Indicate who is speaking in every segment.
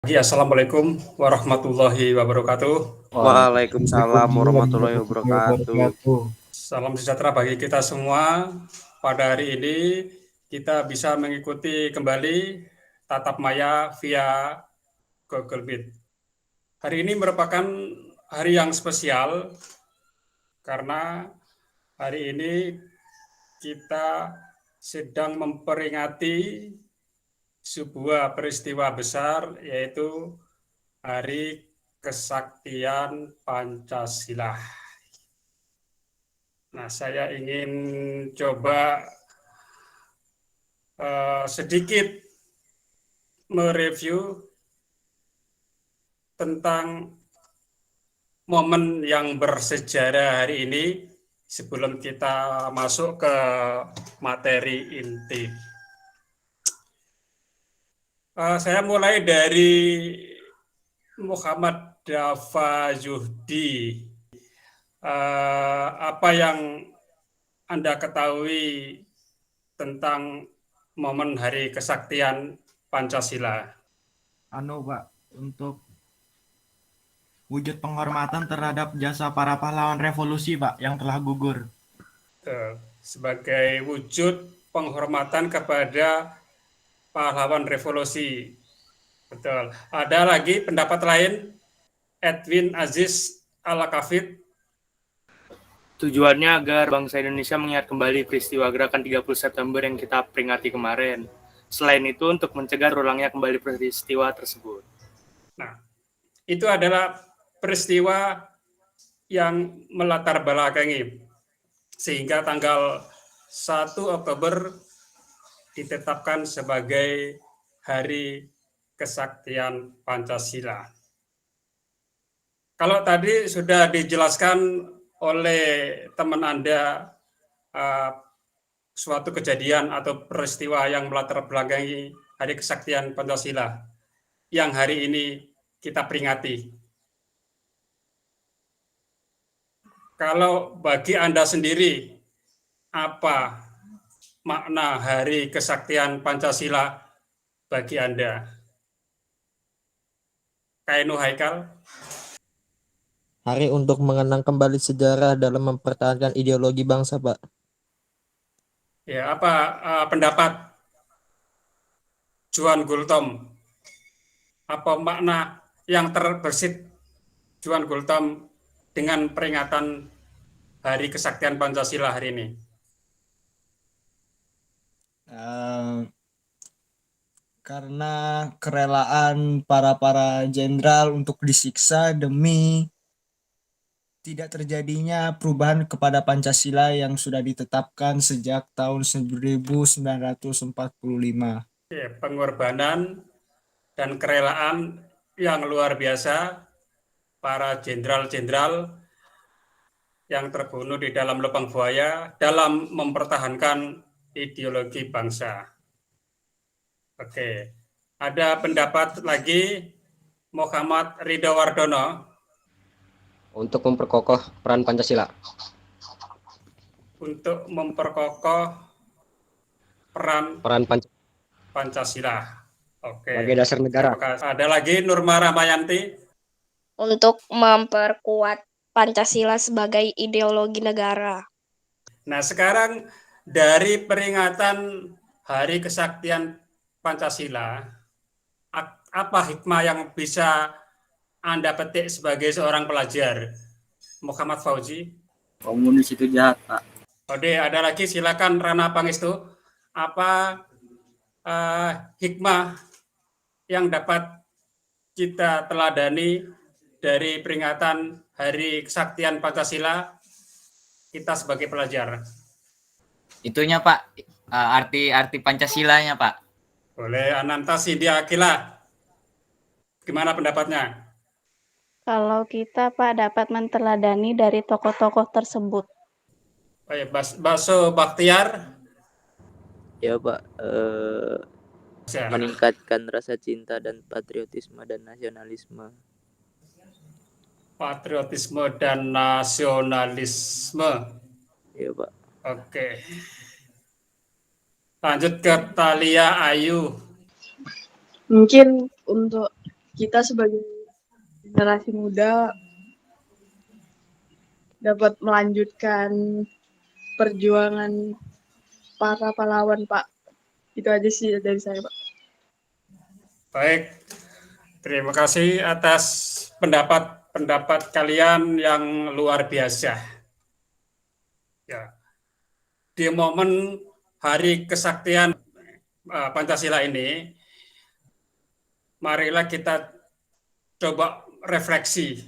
Speaker 1: Assalamualaikum warahmatullahi wabarakatuh.
Speaker 2: Waalaikumsalam warahmatullahi wabarakatuh.
Speaker 1: Salam sejahtera bagi kita semua. Pada hari ini kita bisa mengikuti kembali tatap maya via Google Meet. Hari ini merupakan hari yang spesial karena hari ini kita sedang memperingati sebuah peristiwa besar, yaitu Hari Kesaktian Pancasila. Nah, saya ingin coba sedikit mereview tentang momen yang bersejarah hari ini sebelum kita masuk ke materi inti. Saya mulai dari Muhammad Dafa Zuhdi. Apa yang Anda ketahui tentang momen Hari Kesaktian Pancasila?
Speaker 3: Pak, untuk wujud penghormatan terhadap jasa para pahlawan revolusi, Pak, yang telah gugur.
Speaker 1: Sebagai wujud penghormatan kepada pahlawan revolusi. Betul. Ada lagi pendapat lain? Edwin Aziz Al-Kafid.
Speaker 4: Tujuannya agar bangsa Indonesia mengingat kembali peristiwa gerakan 30 September yang kita peringati kemarin. Selain itu, untuk mencegah ulangnya kembali peristiwa tersebut.
Speaker 1: Nah, itu adalah peristiwa yang melatar belakangi sehingga tanggal 1 Oktober ditetapkan sebagai Hari Kesaktian Pancasila. Kalau tadi sudah dijelaskan oleh teman Anda suatu kejadian atau peristiwa yang melatar belakangi Hari Kesaktian Pancasila yang hari ini kita peringati. Kalau bagi Anda sendiri, apa makna Hari Kesaktian Pancasila bagi Anda? Kainu Haikal?
Speaker 2: Hari untuk mengenang kembali sejarah dalam mempertahankan ideologi bangsa, Pak.
Speaker 1: Ya, apa pendapat Juan Gultom? Apa makna yang terbersit Juan Gultom dengan peringatan Hari Kesaktian Pancasila hari ini?
Speaker 5: Karena kerelaan para jenderal untuk disiksa demi tidak terjadinya perubahan kepada Pancasila yang sudah ditetapkan sejak tahun 1945.
Speaker 1: Ya, pengorbanan dan kerelaan yang luar biasa para jenderal-jenderal yang terbunuh di dalam lubang buaya dalam mempertahankan ideologi bangsa. Oke, ada pendapat lagi Muhammad Ridho Wardono.
Speaker 6: Untuk memperkokoh peran Pancasila.
Speaker 1: Untuk memperkokoh peran Pancasila. Oke.
Speaker 6: Sebagai dasar negara.
Speaker 1: Ada lagi Nurma Ramayanti.
Speaker 7: Untuk memperkuat Pancasila sebagai ideologi negara.
Speaker 1: Nah, sekarang dari peringatan Hari Kesaktian Pancasila, apa hikmah yang bisa Anda petik sebagai seorang pelajar? Muhammad Fauzi.
Speaker 4: Komunis itu jahat, Pak.
Speaker 1: Ode, ada lagi, silakan Rana Pangestu. Apa hikmah yang dapat kita teladani dari peringatan Hari Kesaktian Pancasila kita sebagai pelajar?
Speaker 8: Itunya, Pak, arti Pancasilanya, Pak.
Speaker 1: Boleh Ananta Sindia Akila. Gimana pendapatnya?
Speaker 9: Kalau kita, Pak, dapat menteladani dari tokoh-tokoh tersebut.
Speaker 1: Baik, Baso Baktiar.
Speaker 10: Ya, Pak, meningkatkan rasa cinta dan patriotisme dan nasionalisme.
Speaker 1: Patriotisme dan nasionalisme.
Speaker 10: Ya, Pak.
Speaker 1: Oke. Lanjut ke Talia Ayu.
Speaker 11: Mungkin untuk
Speaker 9: kita sebagai generasi muda dapat melanjutkan perjuangan para pahlawan, Pak. Itu aja sih dari saya, Pak.
Speaker 1: Baik, terima kasih atas pendapat kalian yang luar biasa. Ya, di momen Hari Kesaktian Pancasila ini, marilah kita coba refleksi,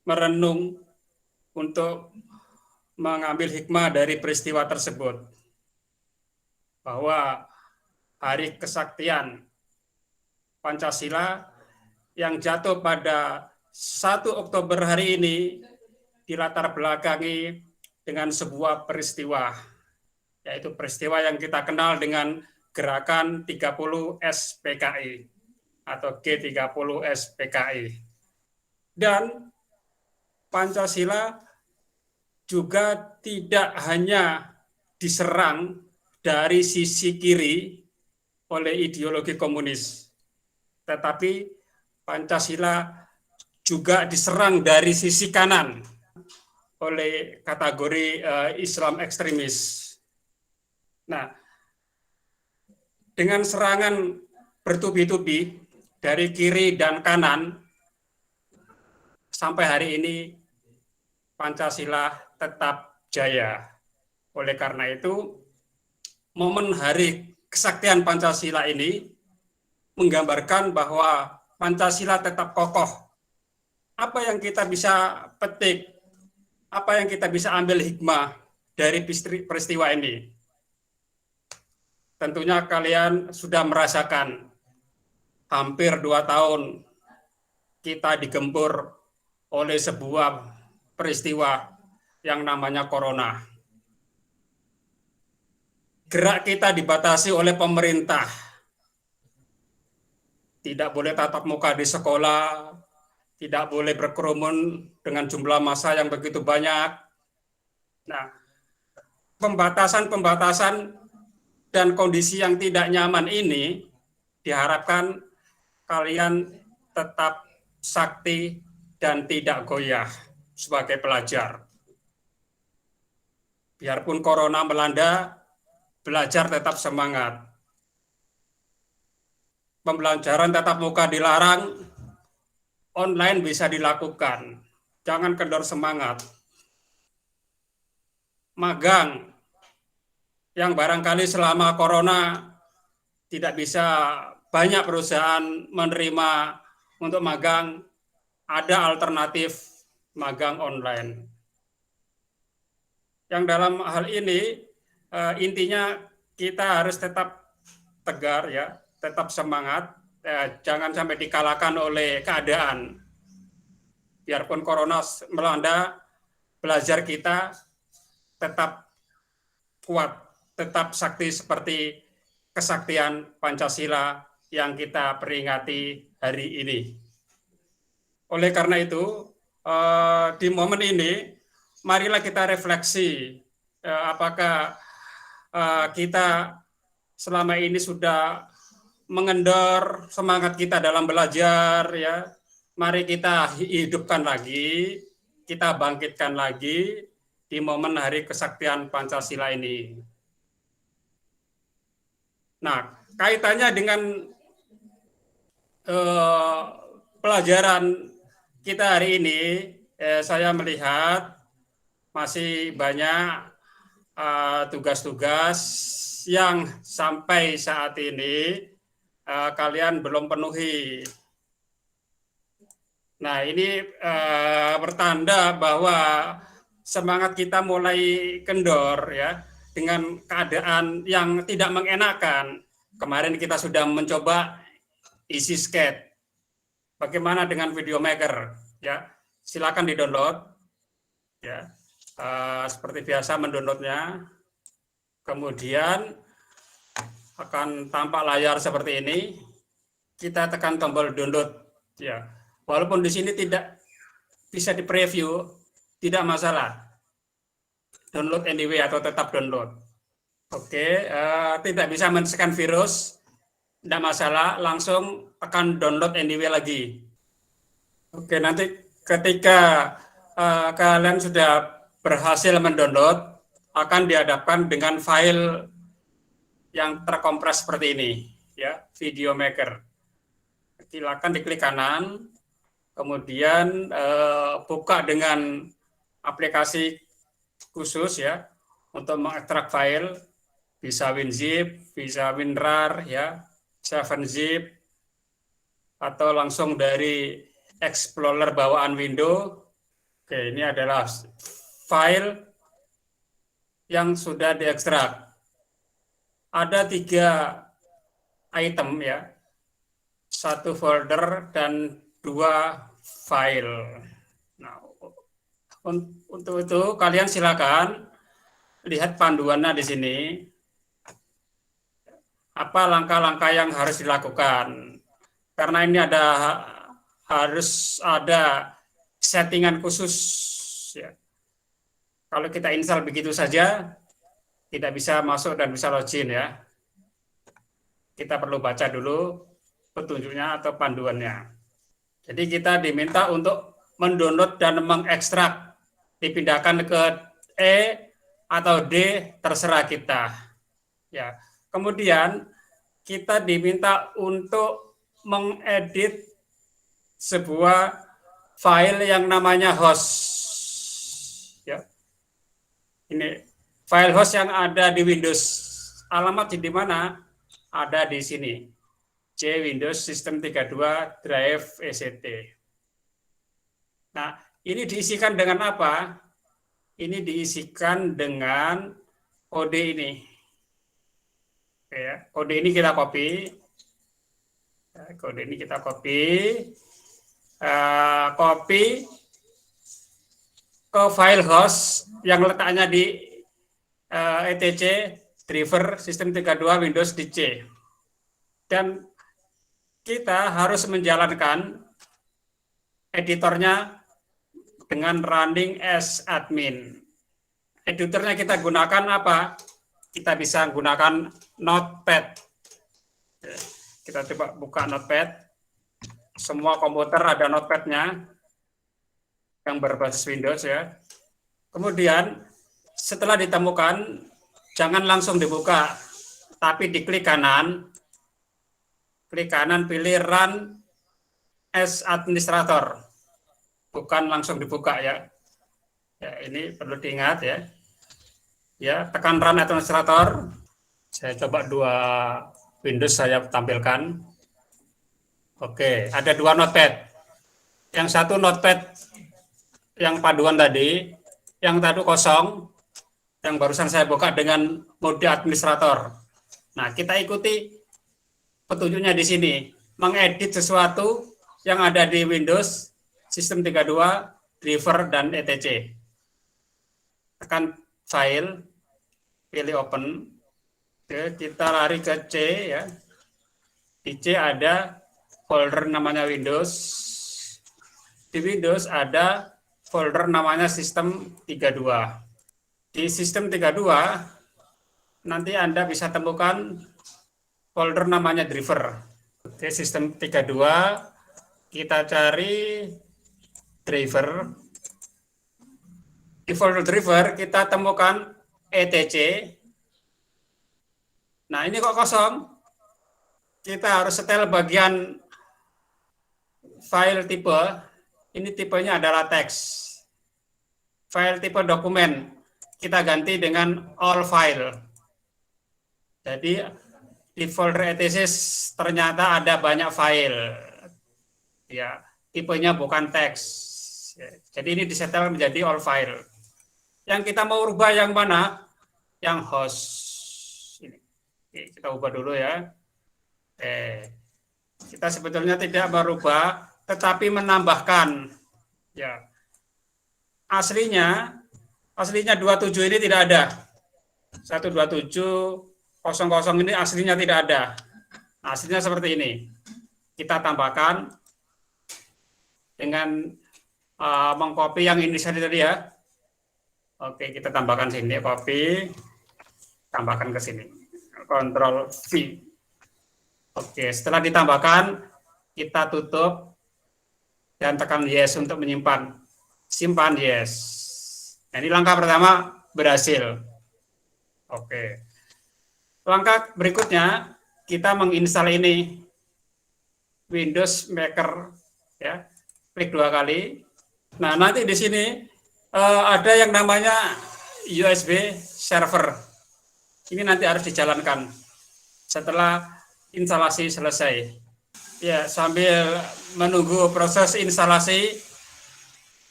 Speaker 1: merenung untuk mengambil hikmah dari peristiwa tersebut. Bahwa Hari Kesaktian Pancasila yang jatuh pada 1 Oktober hari ini dilatar belakangi dengan sebuah peristiwa, yaitu peristiwa yang kita kenal dengan Gerakan 30 SPKI atau G30 SPKI. Dan Pancasila juga tidak hanya diserang dari sisi kiri oleh ideologi komunis, tetapi Pancasila juga diserang dari sisi kanan oleh kategori Islam ekstremis. Nah, dengan serangan bertubi-tubi dari kiri dan kanan, sampai hari ini Pancasila tetap jaya. Oleh karena itu, momen Hari Kesaktian Pancasila ini menggambarkan bahwa Pancasila tetap kokoh. Apa yang kita bisa petik, apa yang kita bisa ambil hikmah dari peristiwa ini? Tentunya kalian sudah merasakan hampir 2 tahun kita digempur oleh sebuah peristiwa yang namanya corona. Gerak kita dibatasi oleh pemerintah. Tidak boleh tatap muka di sekolah, tidak boleh berkerumun dengan jumlah massa yang begitu banyak. Nah, pembatasan-pembatasan dan kondisi yang tidak nyaman ini diharapkan kalian tetap sakti dan tidak goyah sebagai pelajar. Biarpun corona melanda, belajar tetap semangat. Pembelajaran tatap muka dilarang, online bisa dilakukan. Jangan kendor semangat. Magang yang barangkali selama corona tidak bisa banyak perusahaan menerima untuk magang, ada alternatif magang online. Yang dalam hal ini intinya kita harus tetap tegar ya, tetap semangat, jangan sampai dikalahkan oleh keadaan. Biarpun corona melanda, belajar kita tetap kuat, tetap sakti seperti kesaktian Pancasila yang kita peringati hari ini. Oleh karena itu, di momen ini, marilah kita refleksi apakah kita selama ini sudah mengendor semangat kita dalam belajar, ya. Mari kita hidupkan lagi, kita bangkitkan lagi di momen Hari Kesaktian Pancasila ini. Nah, kaitannya dengan pelajaran kita hari ini, saya melihat masih banyak tugas-tugas yang sampai saat ini kalian belum penuhi. Nah, ini bertanda bahwa semangat kita mulai kendor ya, dengan keadaan yang tidak mengenakan. Kemarin kita sudah mencoba Easy Skate. Bagaimana dengan Video Maker? Ya, silakan di-download. Ya, seperti biasa mendownloadnya. Kemudian akan tampak layar seperti ini. Kita tekan tombol download. Ya, walaupun di sini tidak bisa di-preview, tidak masalah. Download anyway atau tetap download. Oke, tidak bisa men-scan virus, tidak masalah, langsung tekan download anyway lagi. Oke, nanti ketika kalian sudah berhasil mendownload, akan dihadapkan dengan file yang terkompres seperti ini, ya, Video Maker. Silakan diklik kanan, kemudian buka dengan aplikasi khusus ya untuk mengekstrak file, bisa WinZip, bisa WinRAR, ya, 7zip, atau langsung dari Explorer bawaan Windows. Oke, ini adalah file yang sudah diekstrak. Ada 3 item ya, 1 folder dan 2 file. Nah, untuk itu kalian silakan lihat panduannya di sini. Apa langkah-langkah yang harus dilakukan? Karena ini harus ada settingan khusus ya. Kalau kita install begitu saja tidak bisa masuk dan bisa login ya. Kita perlu baca dulu petunjuknya atau panduannya. Jadi kita diminta untuk mendownload dan mengekstrak, dipindahkan ke E atau D, terserah kita. Ya. Kemudian kita diminta untuk mengedit sebuah file yang namanya host. Ya. Ini file host yang ada di Windows. Alamat di mana? Ada di sini. C Windows System 32 Drive ECT. Nah, ini diisikan dengan apa? Ini diisikan dengan kode ini. Oke, ya. Kode ini kita copy. Kode ini kita copy. Copy ke file host yang letaknya di etc driver System 32 Windows di C. Dan kita harus menjalankan editornya dengan running as admin. Editornya kita gunakan apa? Kita bisa gunakan Notepad. Kita coba buka Notepad. Semua komputer ada Notepad-nya yang berbasis Windows ya. Kemudian setelah ditemukan, jangan langsung dibuka, tapi diklik kanan. Klik kanan, pilih Run as Administrator. Bukan langsung dibuka ya. Ya, ini perlu diingat ya. Ya, tekan Run as Administrator. Saya coba 2 Windows saya tampilkan. Oke, ada 2 notepad. Yang satu notepad yang paduan tadi, yang tadi kosong, yang barusan saya buka dengan mode administrator. Nah, kita ikuti petunjuknya di sini, mengedit sesuatu yang ada di Windows, System 32, driver, dan etc. Tekan file, pilih open, kita lari ke C ya. Di C ada folder namanya Windows, di Windows ada folder namanya System 32. Di System 32 nanti Anda bisa temukan folder namanya driver. Oke, System 32 kita cari driver. Di folder driver kita temukan etc. Nah, ini kok kosong. Kita harus setel bagian file tipe. Ini tipenya adalah teks. File tipe dokumen kita ganti dengan all file. Jadi di folder etc ternyata ada banyak file. Ya, tipenya bukan teks. Jadi ini disetel menjadi all file. Yang kita mau rubah yang mana? Yang host. Ini. Kita ubah dulu ya. Kita sebetulnya tidak merubah, tetapi menambahkan. Ya. Aslinya 27 ini tidak ada. 127.00 ini aslinya tidak ada. Aslinya seperti ini. Kita tambahkan dengan mengcopy yang ini tadi ya. Oke, kita tambahkan sini, copy, tambahkan ke sini. Ctrl V. Oke, setelah ditambahkan, kita tutup dan tekan yes untuk menyimpan. Simpan yes. Nah, ini langkah pertama berhasil. Oke. Langkah berikutnya, kita menginstal ini Windows Maker, ya. Klik 2 kali. Nah, nanti di sini ada yang namanya USB server. Ini nanti harus dijalankan setelah instalasi selesai. Ya, sambil menunggu proses instalasi,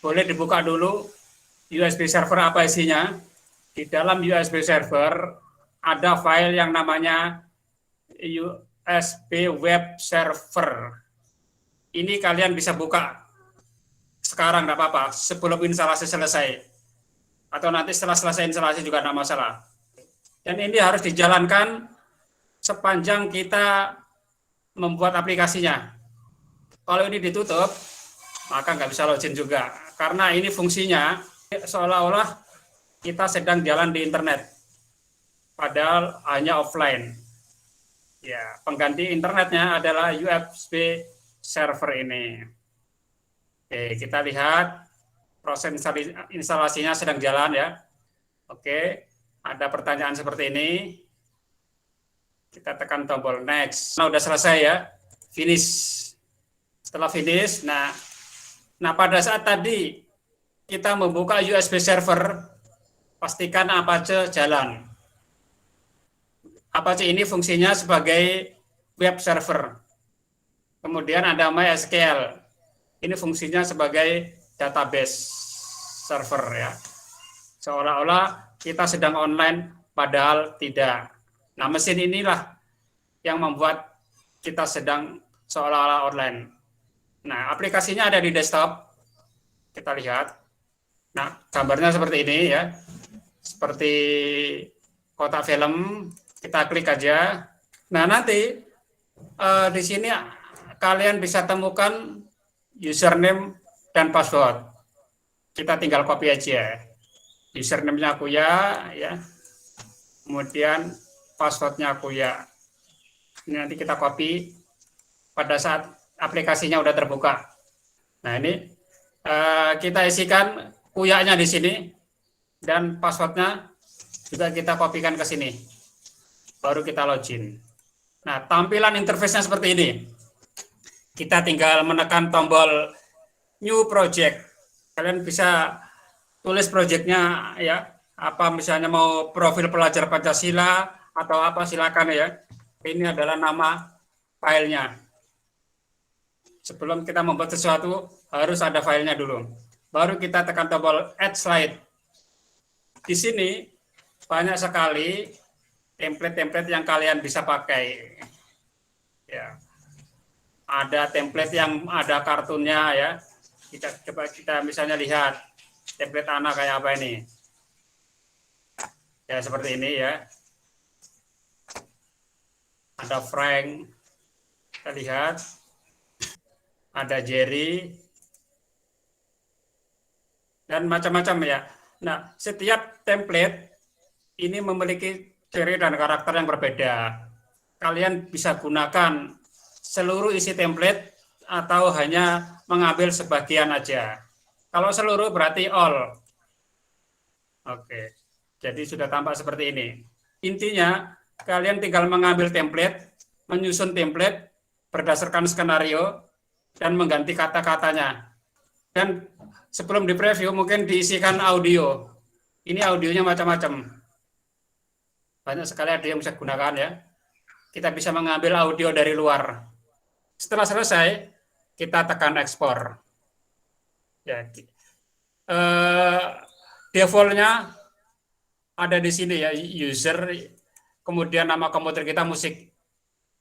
Speaker 1: boleh dibuka dulu USB server apa isinya. Di dalam USB server ada file yang namanya USB web server. Ini kalian bisa buka sekarang, nggak apa-apa, sebelum instalasi selesai. Atau nanti setelah selesai instalasi juga nggak masalah. Dan ini harus dijalankan sepanjang kita membuat aplikasinya. Kalau ini ditutup, maka nggak bisa login juga. Karena ini fungsinya seolah-olah kita sedang jalan di internet. Padahal hanya offline. Ya, pengganti internetnya adalah USB server ini. Oke, kita lihat proses instalasinya sedang jalan ya. Oke, ada pertanyaan seperti ini. Kita tekan tombol next. Nah, udah selesai ya. Finish. Setelah finish, nah pada saat tadi kita membuka USB server, pastikan Apache jalan. Apache ini fungsinya sebagai web server. Kemudian ada MySQL. Ini fungsinya sebagai database server ya. Seolah-olah kita sedang online, padahal tidak. Nah, mesin inilah yang membuat kita sedang seolah-olah online. Nah, aplikasinya ada di desktop. Kita lihat. Nah, gambarnya seperti ini ya. Seperti kotak film. Kita klik aja. Nah, nanti di sini kalian bisa temukan username dan password. Kita tinggal copy aja. Username-nya Akuya ya. Kemudian password-nya Akuya. Ini nanti kita copy pada saat aplikasinya udah terbuka. Nah, ini kita isikan Kuya-nya di sini dan password-nya juga kita kopikan ke sini. Baru kita login. Nah, tampilan interface-nya seperti ini. Kita tinggal menekan tombol New Project. Kalian bisa tulis project-nya ya. Apa misalnya mau profil pelajar Pancasila atau apa, silakan ya. Ini adalah nama filenya. Sebelum kita membuat sesuatu, harus ada filenya dulu. Baru kita tekan tombol Add Slide. Di sini banyak sekali template-template yang kalian bisa pakai. Ya. Ada template yang ada kartunnya ya. Kita misalnya lihat template anak kayak apa ini. Ya, seperti ini ya. Ada Frank, kita lihat. Ada Jerry, dan macam-macam ya. Nah, setiap template ini memiliki ciri dan karakter yang berbeda. Kalian bisa gunakan seluruh isi template atau hanya mengambil sebagian aja. Kalau seluruh berarti all. Oke, jadi sudah tampak seperti ini. Intinya, kalian tinggal mengambil template, menyusun template berdasarkan skenario, dan mengganti kata-katanya. Dan sebelum di preview mungkin diisikan audio. Ini audionya macam-macam. Banyak sekali audio yang bisa digunakan ya. Kita bisa mengambil audio dari luar. Setelah selesai, kita tekan ekspor. Ya, default-nya ada di sini ya, user, kemudian nama komputer kita musik.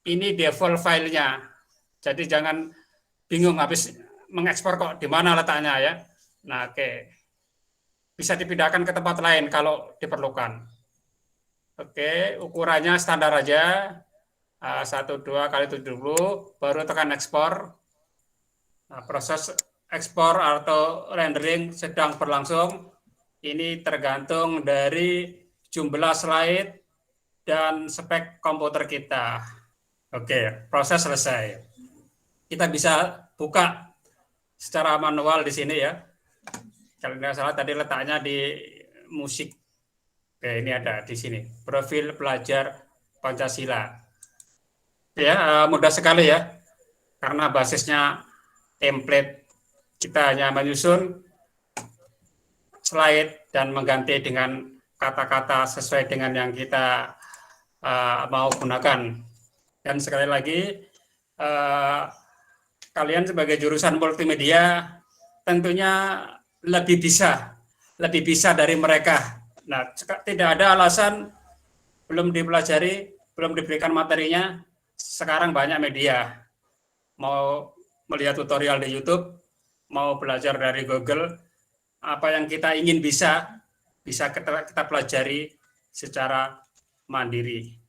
Speaker 1: Ini default filenya. Jadi jangan bingung habis mengekspor kok di mana letaknya ya. Nah, oke. Bisa dipindahkan ke tempat lain kalau diperlukan. Oke, ukurannya standar aja. 12 kali 70, baru tekan ekspor. Nah, proses ekspor atau rendering sedang berlangsung. Ini tergantung dari jumlah slide dan spek komputer kita. Oke, proses selesai. Kita bisa buka secara manual di sini ya. Kalau nggak salah tadi letaknya di musik. Oke, ini ada di sini. Profil pelajar Pancasila. Ya, mudah sekali ya. Karena basisnya template, kita hanya menyusun slide dan mengganti dengan kata-kata sesuai dengan yang kita mau gunakan. Dan sekali lagi, kalian sebagai jurusan multimedia tentunya lebih bisa dari mereka. Nah, tidak ada alasan belum dipelajari, belum diberikan materinya. Sekarang banyak media, mau melihat tutorial di YouTube, mau belajar dari Google, apa yang kita ingin bisa kita pelajari secara mandiri.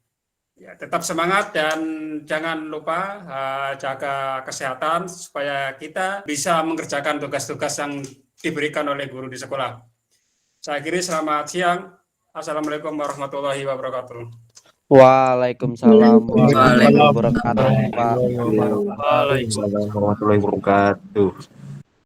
Speaker 1: Ya, tetap semangat dan jangan lupa jaga kesehatan supaya kita bisa mengerjakan tugas-tugas yang diberikan oleh guru di sekolah. Saya akhiri, selamat siang. Assalamualaikum warahmatullahi wabarakatuh.
Speaker 10: Waalaikumsalam warahmatullahi wabarakatuh, Pak.
Speaker 4: Waalaikumsalam
Speaker 11: warahmatullahi wabarakatuh.